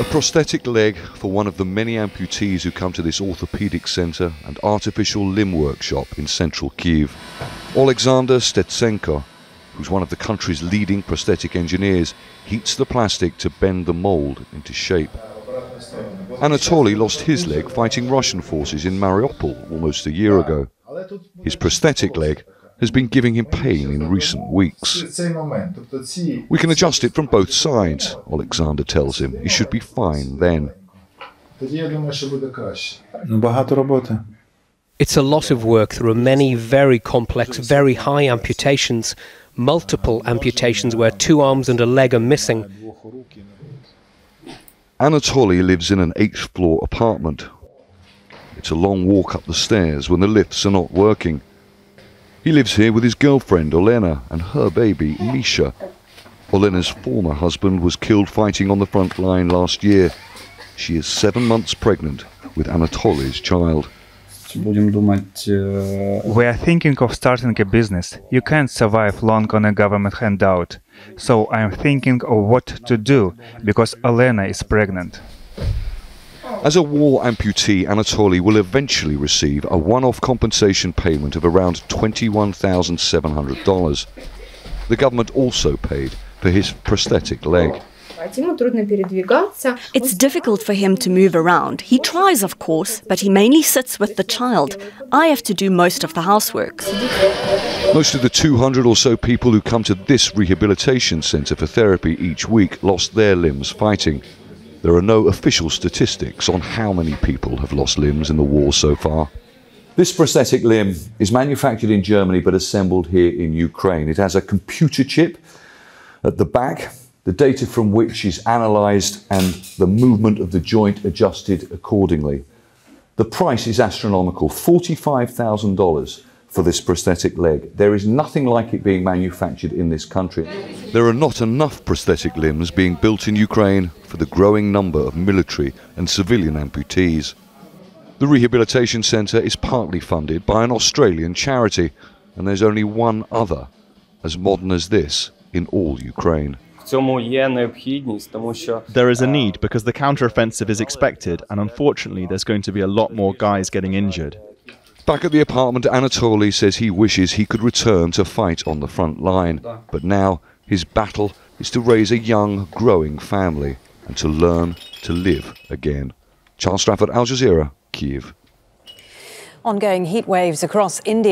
A prosthetic leg for one of the many amputees who come to this orthopaedic centre and artificial limb workshop in central Kyiv. Alexander Stetsenko, who's one of the country's leading prosthetic engineers, heats the plastic to bend the mould into shape. Anatoly lost his leg fighting Russian forces in Mariupol almost a year ago. His prosthetic leg has been giving him pain in recent weeks. We can adjust it from both sides, Alexander tells him. He should be fine then. It's a lot of work. There are many very complex, very high amputations, multiple amputations where 2 arms and a leg are missing. Anatoly lives in an 8th floor apartment. It's a long walk up the stairs when the lifts are not working. He lives here with his girlfriend Olena and her baby Misha. Olena's former husband was killed fighting on the front line last year. She is 7 months pregnant with Anatoly's child. We are thinking of starting a business. You can't survive long on a government handout. So I am thinking of what to do, because Olena is pregnant. As a war amputee, Anatoly will eventually receive a one-off compensation payment of around $21,700. The government also paid for his prosthetic leg. It's difficult for him to move around. He tries, of course, but he mainly sits with the child. I have to do most of the housework. Most of the 200 or so people who come to this rehabilitation centre for therapy each week lost their limbs fighting. There are no official statistics on how many people have lost limbs in the war so far. This prosthetic limb is manufactured in Germany but assembled here in Ukraine. It has a computer chip at the back, the data from which is analysed and the movement of the joint adjusted accordingly. The price is astronomical, $45,000 for this prosthetic leg. There is nothing like it being manufactured in this country. There are not enough prosthetic limbs being built in Ukraine for the growing number of military and civilian amputees. The rehabilitation centre is partly funded by an Australian charity, and there's only one other as modern as this in all Ukraine. There is a need because the counter-offensive is expected, and unfortunately there's going to be a lot more guys getting injured. Back at the apartment, Anatoly says he wishes he could return to fight on the front line. But now his battle is to raise a young, growing family and to learn to live again. Stratford, Al Jazeera, Kyiv. Ongoing heat waves across India.